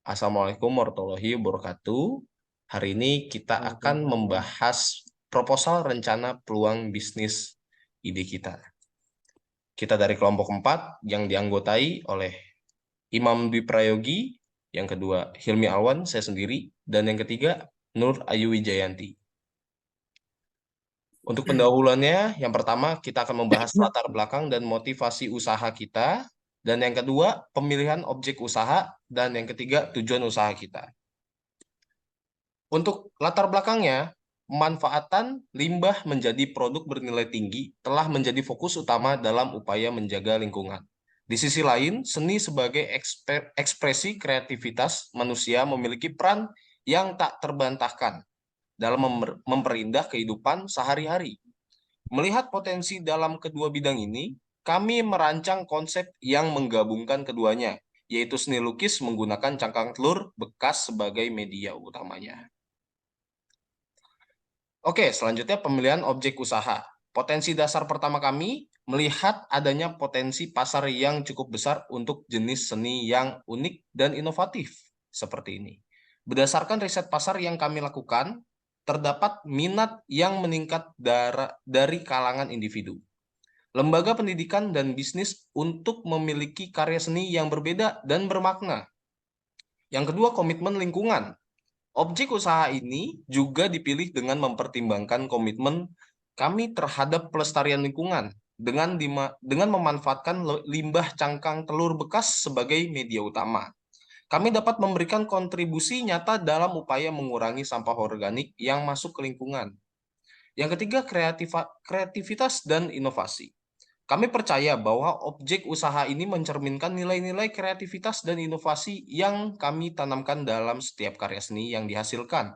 Assalamualaikum warahmatullahi wabarakatuh. Hari ini kita akan membahas proposal rencana peluang bisnis ide kita. Kita dari kelompok 4 yang dianggotai oleh Imam Dwi Prayogi, yang kedua Hilmi Alwan, saya sendiri, dan yang ketiga Nur Ayu Wijayanti. Untuk pendahuluannya, yang pertama kita akan membahas latar belakang dan motivasi usaha kita, dan yang kedua pemilihan objek usaha, dan yang ketiga tujuan usaha kita. Untuk latar belakangnya, pemanfaatan limbah menjadi produk bernilai tinggi telah menjadi fokus utama dalam upaya menjaga lingkungan. Di sisi lain, seni sebagai ekspresi kreativitas manusia memiliki peran yang tak terbantahkan dalam memperindah kehidupan sehari-hari. Melihat potensi dalam kedua bidang ini, kami merancang konsep yang menggabungkan keduanya, yaitu seni lukis menggunakan cangkang telur bekas sebagai media utamanya. Oke, selanjutnya pemilihan objek usaha. Potensi dasar pertama kami melihat adanya potensi pasar yang cukup besar untuk jenis seni yang unik dan inovatif seperti ini. Berdasarkan riset pasar yang kami lakukan, terdapat minat yang meningkat dari kalangan individu, lembaga pendidikan, dan bisnis untuk memiliki karya seni yang berbeda dan bermakna. Yang kedua, komitmen lingkungan. Objek usaha ini juga dipilih dengan mempertimbangkan komitmen kami terhadap pelestarian lingkungan dengan memanfaatkan limbah cangkang telur bekas sebagai media utama. Kami dapat memberikan kontribusi nyata dalam upaya mengurangi sampah organik yang masuk ke lingkungan. Yang ketiga, kreativitas dan inovasi. Kami percaya bahwa objek usaha ini mencerminkan nilai-nilai kreativitas dan inovasi yang kami tanamkan dalam setiap karya seni yang dihasilkan.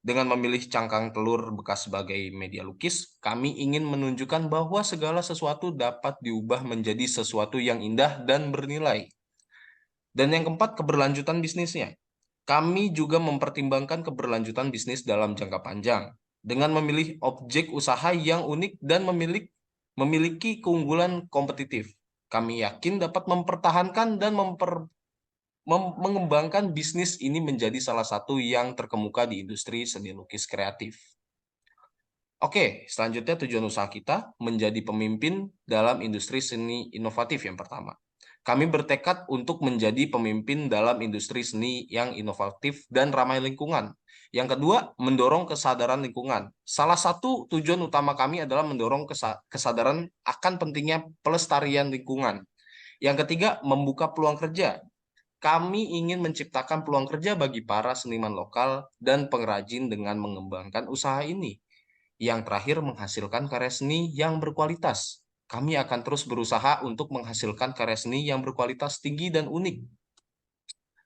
Dengan memilih cangkang telur bekas sebagai media lukis, kami ingin menunjukkan bahwa segala sesuatu dapat diubah menjadi sesuatu yang indah dan bernilai. Dan yang keempat, keberlanjutan bisnisnya. Kami juga mempertimbangkan keberlanjutan bisnis dalam jangka panjang dengan memilih objek usaha yang unik dan memiliki keunggulan kompetitif. Kami yakin dapat mempertahankan dan mengembangkan bisnis ini menjadi salah satu yang terkemuka di industri seni lukis kreatif. Oke, selanjutnya tujuan usaha kita menjadi pemimpin dalam industri seni inovatif yang pertama. Kami bertekad untuk menjadi pemimpin dalam industri seni yang inovatif dan ramah lingkungan. Yang kedua, mendorong kesadaran lingkungan. Salah satu tujuan utama kami adalah mendorong kesadaran akan pentingnya pelestarian lingkungan. Yang ketiga, membuka peluang kerja. Kami ingin menciptakan peluang kerja bagi para seniman lokal dan pengrajin dengan mengembangkan usaha ini. Yang terakhir, menghasilkan karya seni yang berkualitas. Kami akan terus berusaha untuk menghasilkan karya seni yang berkualitas tinggi dan unik.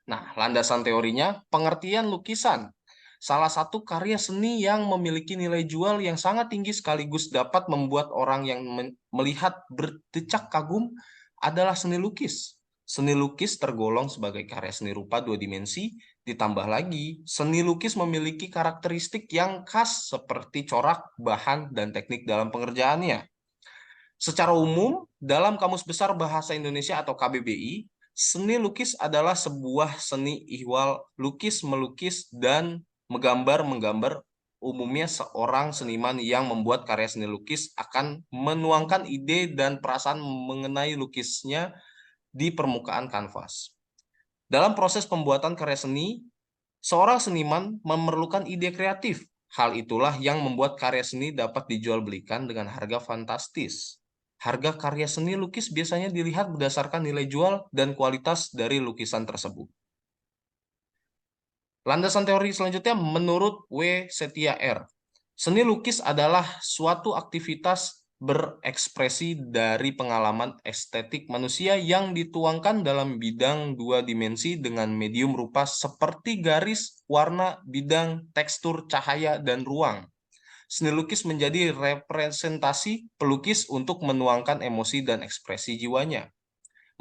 Nah, landasan teorinya, pengertian lukisan. Salah satu karya seni yang memiliki nilai jual yang sangat tinggi sekaligus dapat membuat orang yang melihat berdecak kagum adalah seni lukis. Seni lukis tergolong sebagai karya seni rupa dua dimensi, ditambah lagi, seni lukis memiliki karakteristik yang khas seperti corak, bahan, dan teknik dalam pengerjaannya. Secara umum, dalam Kamus Besar Bahasa Indonesia atau KBBI, seni lukis adalah sebuah seni ihwal lukis, melukis, dan menggambar. Umumnya seorang seniman yang membuat karya seni lukis akan menuangkan ide dan perasaan mengenai lukisnya di permukaan kanvas. Dalam proses pembuatan karya seni, seorang seniman memerlukan ide kreatif. Hal itulah yang membuat karya seni dapat dijual belikan dengan harga fantastis. Harga karya seni lukis biasanya dilihat berdasarkan nilai jual dan kualitas dari lukisan tersebut. Landasan teori selanjutnya menurut W. Setia R. Seni lukis adalah suatu aktivitas berekspresi dari pengalaman estetik manusia yang dituangkan dalam bidang dua dimensi dengan medium rupa seperti garis, warna, bidang, tekstur, cahaya, dan ruang. Seni lukis menjadi representasi pelukis untuk menuangkan emosi dan ekspresi jiwanya.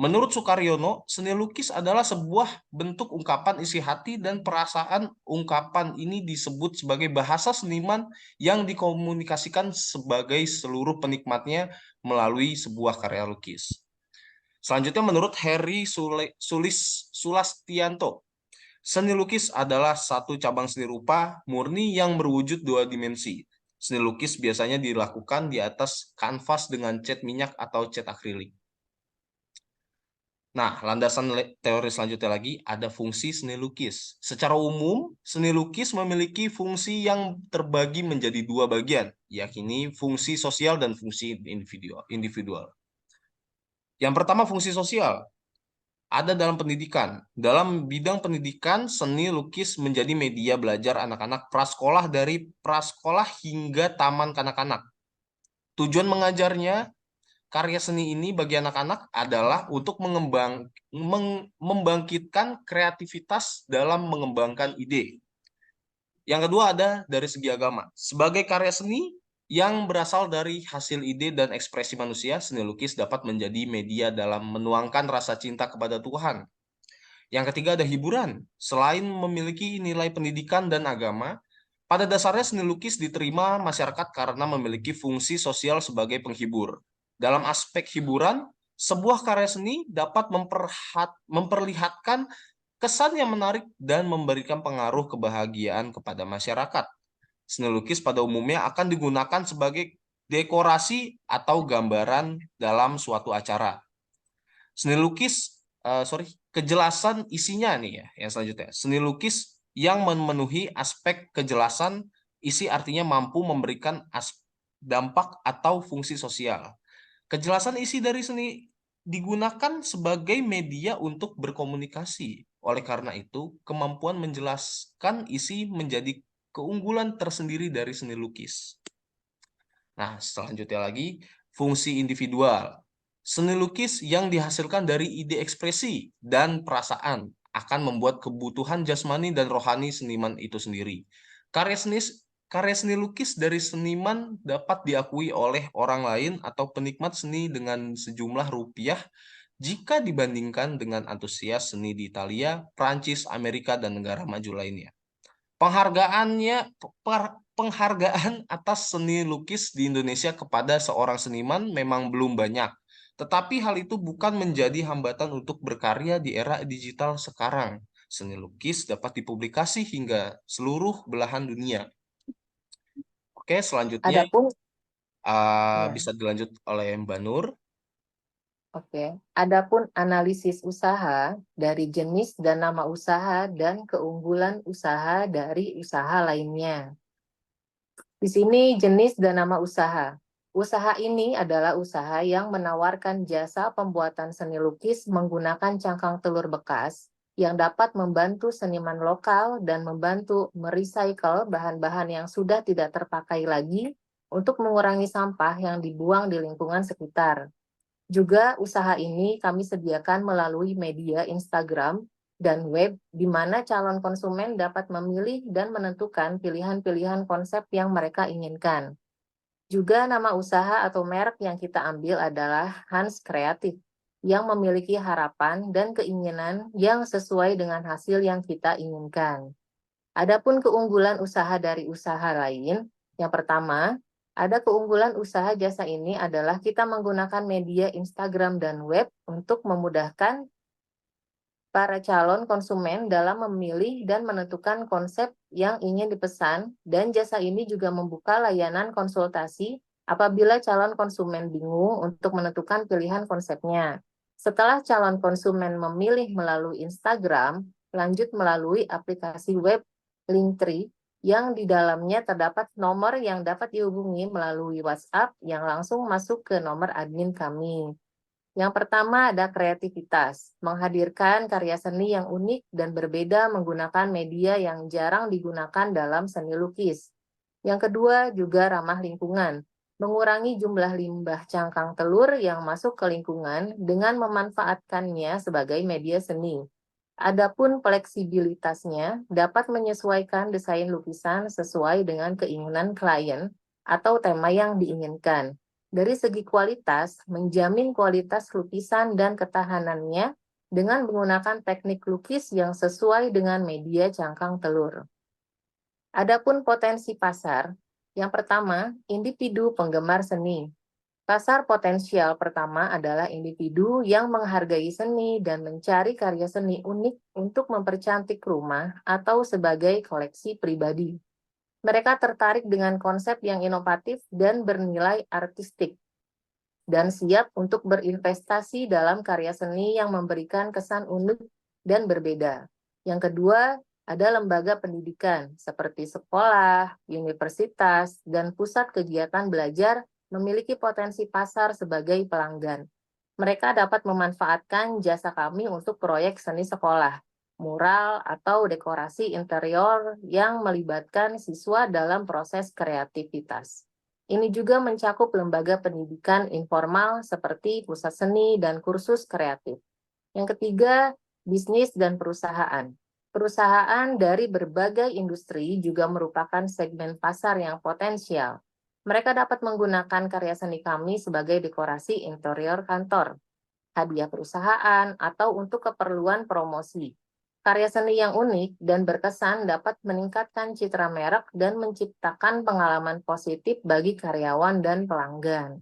Menurut Sukaryono, seni lukis adalah sebuah bentuk ungkapan isi hati dan perasaan. Ungkapan ini disebut sebagai bahasa seniman yang dikomunikasikan sebagai seluruh penikmatnya melalui sebuah karya lukis. Selanjutnya menurut Heri Sulastianto, Seni lukis adalah satu cabang seni rupa murni yang berwujud dua dimensi. Seni lukis biasanya dilakukan di atas kanvas dengan cat minyak atau cat akrilik. Nah, landasan teori selanjutnya lagi ada fungsi seni lukis. Secara umum, seni lukis memiliki fungsi yang terbagi menjadi dua bagian, yakni fungsi sosial dan fungsi individual. Yang pertama, fungsi sosial. Ada dalam pendidikan. Dalam bidang pendidikan, seni lukis menjadi media belajar anak-anak prasekolah dari prasekolah hingga taman kanak-kanak. Tujuan mengajarnya karya seni ini bagi anak-anak adalah untuk membangkitkan kreativitas dalam mengembangkan ide. Yang kedua ada dari segi agama. Sebagai karya seni yang berasal dari hasil ide dan ekspresi manusia, seni lukis dapat menjadi media dalam menuangkan rasa cinta kepada Tuhan. Yang ketiga ada hiburan. Selain memiliki nilai pendidikan dan agama, pada dasarnya seni lukis diterima masyarakat karena memiliki fungsi sosial sebagai penghibur. Dalam aspek hiburan, sebuah karya seni dapat memperlihatkan kesan yang menarik dan memberikan pengaruh kebahagiaan kepada masyarakat. Seni lukis pada umumnya akan digunakan sebagai dekorasi atau gambaran dalam suatu acara. Seni lukis, kejelasan isinya nih ya, yang selanjutnya. Seni lukis yang memenuhi aspek kejelasan isi artinya mampu memberikan dampak atau fungsi sosial. Kejelasan isi dari seni digunakan sebagai media untuk berkomunikasi. Oleh karena itu, kemampuan menjelaskan isi menjadi keunggulan tersendiri dari seni lukis. Nah, selanjutnya lagi, fungsi individual. Seni lukis yang dihasilkan dari ide ekspresi dan perasaan akan membuat kebutuhan jasmani dan rohani seniman itu sendiri. Karya seni lukis dari seniman dapat diakui oleh orang lain atau penikmat seni dengan sejumlah rupiah jika dibandingkan dengan antusias seni di Italia, Prancis, Amerika, dan negara maju lainnya. Penghargaan atas seni lukis di Indonesia kepada seorang seniman memang belum banyak, tetapi hal itu bukan menjadi hambatan untuk berkarya di era digital sekarang. Seni lukis dapat dipublikasi hingga seluruh belahan dunia. Oke, selanjutnya Adapun ya, bisa dilanjut oleh Mbak Nur. oke. Adapun analisis usaha dari jenis dan nama usaha dan keunggulan usaha dari usaha lainnya. Di sini jenis dan nama usaha. Usaha ini adalah usaha yang menawarkan jasa pembuatan seni lukis menggunakan cangkang telur bekas yang dapat membantu seniman lokal dan membantu merecycle bahan-bahan yang sudah tidak terpakai lagi untuk mengurangi sampah yang dibuang di lingkungan sekitar. Juga usaha ini kami sediakan melalui media Instagram dan web, di mana calon konsumen dapat memilih dan menentukan pilihan-pilihan konsep yang mereka inginkan. Juga nama usaha atau merek yang kita ambil adalah Hans Kreatif, yang memiliki harapan dan keinginan yang sesuai dengan hasil yang kita inginkan. Adapun keunggulan usaha dari usaha lain, yang pertama, ada keunggulan usaha jasa ini adalah kita menggunakan media Instagram dan web untuk memudahkan para calon konsumen dalam memilih dan menentukan konsep yang ingin dipesan, dan jasa ini juga membuka layanan konsultasi apabila calon konsumen bingung untuk menentukan pilihan konsepnya. Setelah calon konsumen memilih melalui Instagram, lanjut melalui aplikasi web Linktree yang di dalamnya terdapat nomor yang dapat dihubungi melalui WhatsApp yang langsung masuk ke nomor admin kami. Yang pertama ada kreativitas, menghadirkan karya seni yang unik dan berbeda menggunakan media yang jarang digunakan dalam seni lukis. Yang kedua juga ramah lingkungan, mengurangi jumlah limbah cangkang telur yang masuk ke lingkungan dengan memanfaatkannya sebagai media seni. Adapun fleksibilitasnya dapat menyesuaikan desain lukisan sesuai dengan keinginan klien atau tema yang diinginkan. Dari segi kualitas, menjamin kualitas lukisan dan ketahanannya dengan menggunakan teknik lukis yang sesuai dengan media cangkang telur. Adapun potensi pasar, yang pertama, individu penggemar seni. Pasar potensial pertama adalah individu yang menghargai seni dan mencari karya seni unik untuk mempercantik rumah atau sebagai koleksi pribadi. Mereka tertarik dengan konsep yang inovatif dan bernilai artistik, dan siap untuk berinvestasi dalam karya seni yang memberikan kesan unik dan berbeda. Yang kedua, ada lembaga pendidikan seperti sekolah, universitas, dan pusat kegiatan belajar memiliki potensi pasar sebagai pelanggan. Mereka dapat memanfaatkan jasa kami untuk proyek seni sekolah, mural, atau dekorasi interior yang melibatkan siswa dalam proses kreativitas. Ini juga mencakup lembaga pendidikan informal seperti pusat seni dan kursus kreatif. Yang ketiga, bisnis dan perusahaan. Perusahaan dari berbagai industri juga merupakan segmen pasar yang potensial. Mereka dapat menggunakan karya seni kami sebagai dekorasi interior kantor, hadiah perusahaan, atau untuk keperluan promosi. Karya seni yang unik dan berkesan dapat meningkatkan citra merek dan menciptakan pengalaman positif bagi karyawan dan pelanggan.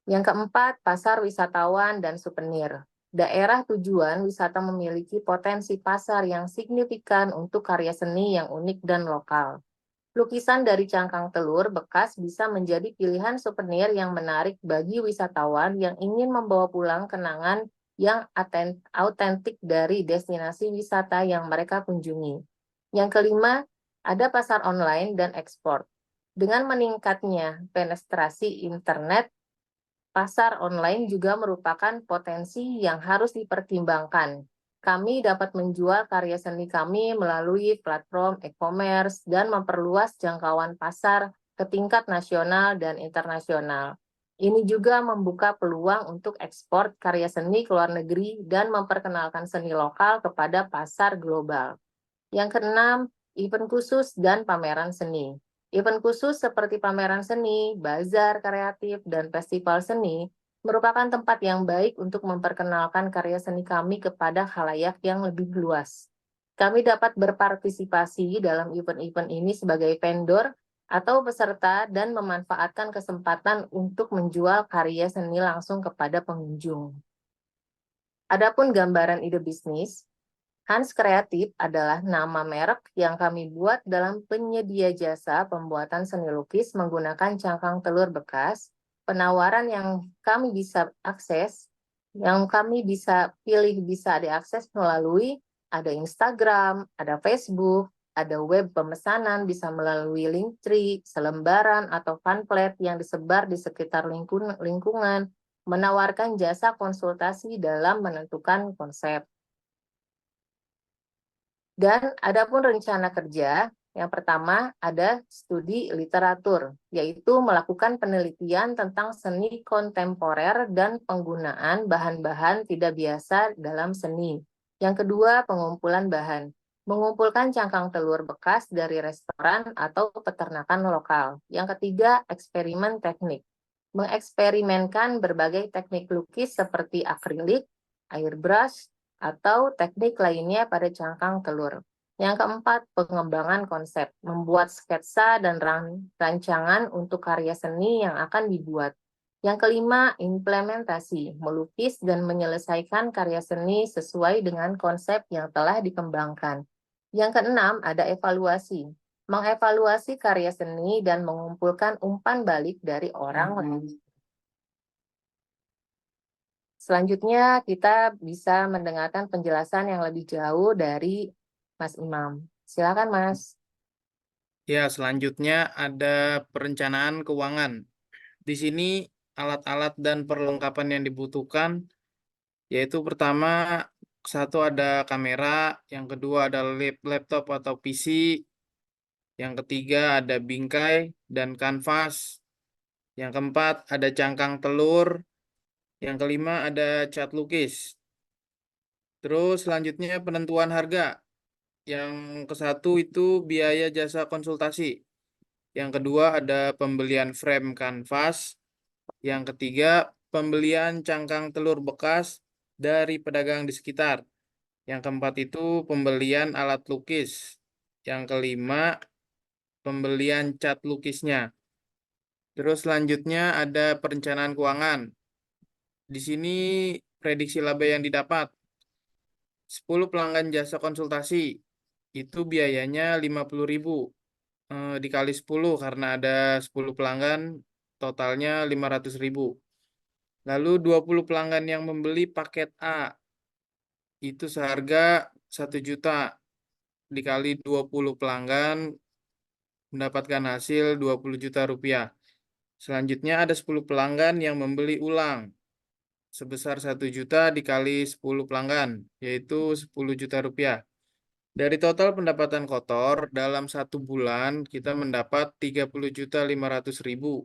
Yang keempat, pasar wisatawan dan souvenir. Daerah tujuan wisata memiliki potensi pasar yang signifikan untuk karya seni yang unik dan lokal. Lukisan dari cangkang telur bekas bisa menjadi pilihan souvenir yang menarik bagi wisatawan yang ingin membawa pulang kenangan yang autentik dari destinasi wisata yang mereka kunjungi. Yang kelima, ada pasar online dan ekspor. Dengan meningkatnya penetrasi internet, pasar online juga merupakan potensi yang harus dipertimbangkan. Kami dapat menjual karya seni kami melalui platform e-commerce dan memperluas jangkauan pasar ke tingkat nasional dan internasional. Ini juga membuka peluang untuk ekspor karya seni ke luar negeri dan memperkenalkan seni lokal kepada pasar global. Yang keenam, event khusus dan pameran seni. Event khusus seperti pameran seni, bazar kreatif, dan festival seni merupakan tempat yang baik untuk memperkenalkan karya seni kami kepada khalayak yang lebih luas. Kami dapat berpartisipasi dalam event-event ini sebagai vendor atau peserta dan memanfaatkan kesempatan untuk menjual karya seni langsung kepada pengunjung. Adapun gambaran ide bisnis, Hans Kreatif adalah nama merek yang kami buat dalam penyedia jasa pembuatan seni lukis menggunakan cangkang telur bekas. Penawaran yang kami bisa akses, yang kami bisa pilih bisa diakses melalui ada Instagram, ada Facebook, ada web pemesanan bisa melalui Linktree, selembaran atau pamflet yang disebar di sekitar lingkungan, menawarkan jasa konsultasi dalam menentukan konsep. Dan adapun rencana kerja, yang pertama ada studi literatur, yaitu melakukan penelitian tentang seni kontemporer dan penggunaan bahan-bahan tidak biasa dalam seni. Yang kedua, pengumpulan bahan. Mengumpulkan cangkang telur bekas dari restoran atau peternakan lokal. Yang ketiga, eksperimen teknik. Mengeksperimenkan berbagai teknik lukis seperti akrilik, airbrush, atau teknik lainnya pada cangkang telur. Yang keempat, pengembangan konsep, membuat sketsa dan rancangan untuk karya seni yang akan dibuat. Yang kelima, implementasi, melukis dan menyelesaikan karya seni sesuai dengan konsep yang telah dikembangkan. Yang keenam, ada evaluasi, mengevaluasi karya seni dan mengumpulkan umpan balik dari orang lain. Selanjutnya, kita bisa mendengarkan penjelasan yang lebih jauh dari Mas Imam. Silakan, Mas. Ya, selanjutnya ada perencanaan keuangan. Di sini alat-alat dan perlengkapan yang dibutuhkan yaitu pertama satu ada kamera, yang kedua ada laptop atau PC, yang ketiga ada bingkai dan kanvas, yang keempat ada cangkang telur, yang kelima ada cat lukis. Terus selanjutnya penentuan harga. Yang ke satu itu biaya jasa konsultasi. Yang kedua ada pembelian frame kanvas. Yang ketiga pembelian cangkang telur bekas dari pedagang di sekitar. Yang keempat itu pembelian alat lukis. Yang kelima pembelian cat lukisnya. Terus selanjutnya ada perencanaan keuangan. Di sini prediksi laba yang didapat. 10 pelanggan jasa konsultasi. Itu biayanya 50.000. Dikali 10 karena ada 10 pelanggan, totalnya 500.000. Lalu 20 pelanggan yang membeli paket A. Itu seharga 1 juta. Dikali 20 pelanggan, mendapatkan hasil 20 juta rupiah. Selanjutnya ada 10 pelanggan yang membeli ulang sebesar 1 juta dikali 10 pelanggan, yaitu 10 juta rupiah. Dari total pendapatan kotor dalam 1 bulan kita mendapat 30.500.000.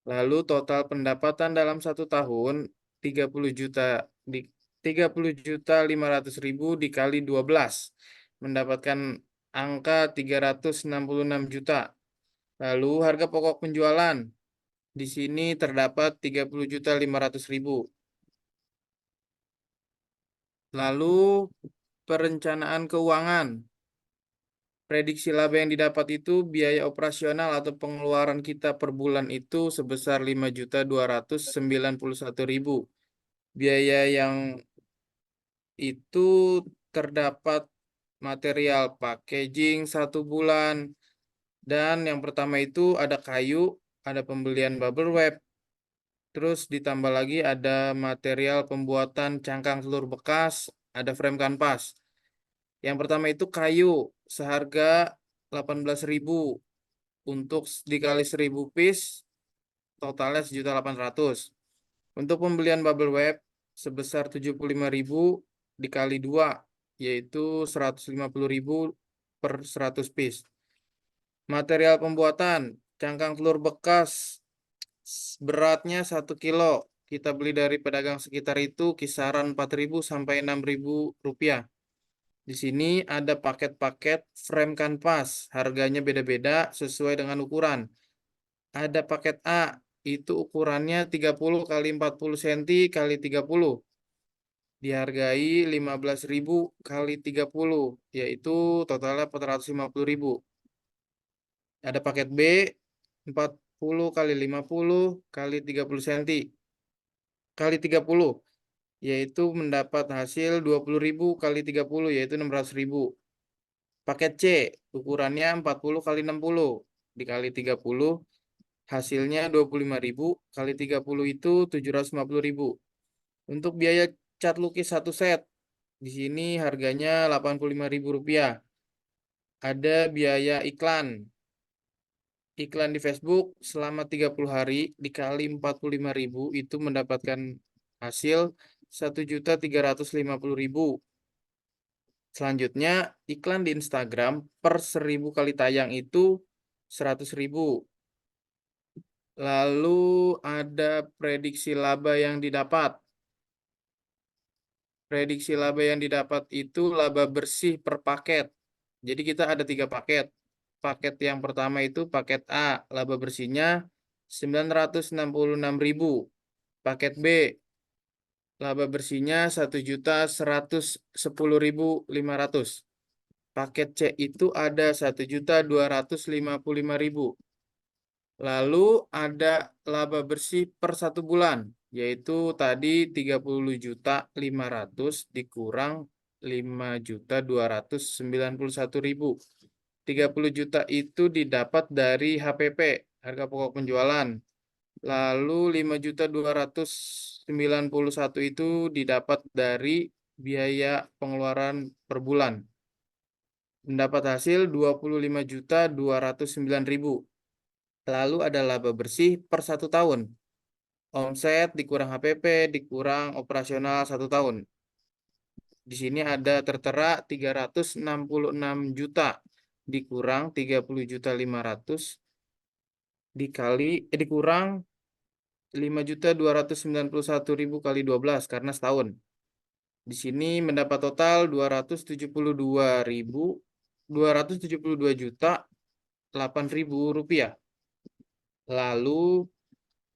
Lalu total pendapatan dalam 1 tahun 30 juta di 30.500.000 dikali 12 mendapatkan angka 366 juta. Lalu harga pokok penjualan di sini terdapat 30.500.000. Lalu perencanaan keuangan. Prediksi laba yang didapat itu biaya operasional atau pengeluaran kita per bulan itu sebesar 5.291.000. Biaya yang itu terdapat material packaging 1 bulan. Dan yang pertama itu ada kayu, ada pembelian bubble wrap, terus ditambah lagi ada material pembuatan cangkang telur bekas, ada frame kanvas. Yang pertama itu kayu, seharga 18.000 untuk dikali 1.000 piece, totalnya 1.800.000. Untuk pembelian bubble wrap sebesar 75.000 dikali 2, yaitu 150.000 per 100 piece. Material pembuatan cangkang telur bekas beratnya 1 kilo. Kita beli dari pedagang sekitar itu kisaran 4.000 sampai 6.000 rupiah. Di sini ada paket-paket frame kanvas. Harganya beda-beda sesuai dengan ukuran. Ada paket A, itu ukurannya 30 kali 40 cm kali 30. Dihargai 15.000 kali 30, yaitu totalnya 450.000. Ada paket B 40 kali 50 kali 30 cm kali 30, yaitu mendapat hasil 20.000 kali 30, yaitu 600.000. Paket C ukurannya 40 kali 60 dikali 30, hasilnya 25.000 kali 30 itu 750.000. Untuk biaya cat lukis 1 set di sini harganya 85.000 rupiah. Ada biaya iklan. Iklan di Facebook selama 30 hari dikali 45.000 itu mendapatkan hasil 1.350.000. Selanjutnya iklan di Instagram per 1.000 kali tayang itu 100.000. Lalu ada prediksi laba yang didapat. Prediksi laba yang didapat itu laba bersih per paket. Jadi kita ada 3 paket. Paket yang pertama itu paket A, laba bersihnya 966.000. Paket B, laba bersihnya 1.110.500. Paket C itu ada 1.255.000. Lalu ada laba bersih per 1 bulan, yaitu tadi 30.500 dikurang 5.291.000. 30 juta itu didapat dari HPP, harga pokok penjualan. Lalu 5.291 itu didapat dari biaya pengeluaran per bulan. Mendapat hasil 25.209.000. Lalu ada laba bersih per 1 tahun. Omset dikurang HPP dikurang operasional 1 tahun. Di sini ada tertera 366 juta dikurang 30.500 dikurang 5.291.000 kali 12 karena setahun. Di sini mendapat total 272 juta 8.000 rupiah. Lalu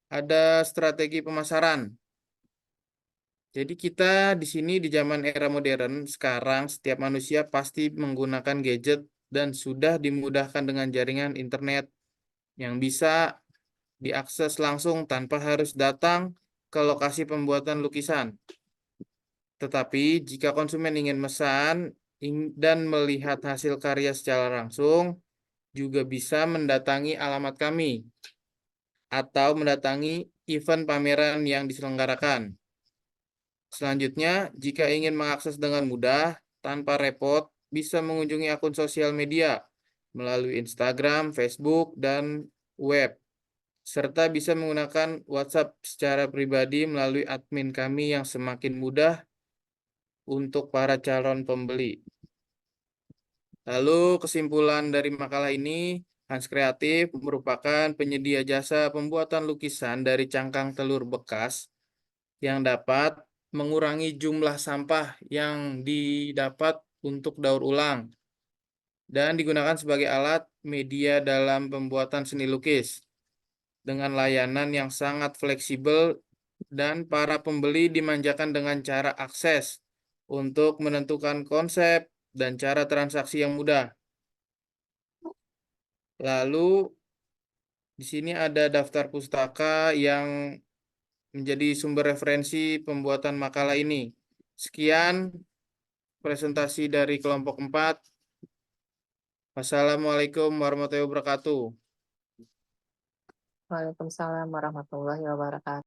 ada strategi pemasaran. Jadi kita di sini di zaman era modern sekarang setiap manusia pasti menggunakan gadget dan sudah dimudahkan dengan jaringan internet yang bisa diakses langsung tanpa harus datang ke lokasi pembuatan lukisan. Tetapi jika konsumen ingin memesan dan melihat hasil karya secara langsung, juga bisa mendatangi alamat kami atau mendatangi event pameran yang diselenggarakan. Selanjutnya, jika ingin mengakses dengan mudah, tanpa repot, bisa mengunjungi akun sosial media melalui Instagram, Facebook, dan web, serta bisa menggunakan WhatsApp secara pribadi melalui admin kami yang semakin mudah untuk para calon pembeli. Lalu kesimpulan dari makalah ini, Hans Kreatif merupakan penyedia jasa pembuatan lukisan dari cangkang telur bekas yang dapat mengurangi jumlah sampah yang didapat untuk daur ulang dan digunakan sebagai alat media dalam pembuatan seni lukis dengan layanan yang sangat fleksibel, dan para pembeli dimanjakan dengan cara akses untuk menentukan konsep dan cara transaksi yang mudah. Lalu di sini ada daftar pustaka yang menjadi sumber referensi pembuatan makalah ini. Sekian presentasi dari kelompok 4. Wassalamualaikum warahmatullahi wabarakatuh. Waalaikumsalam warahmatullahi wabarakatuh.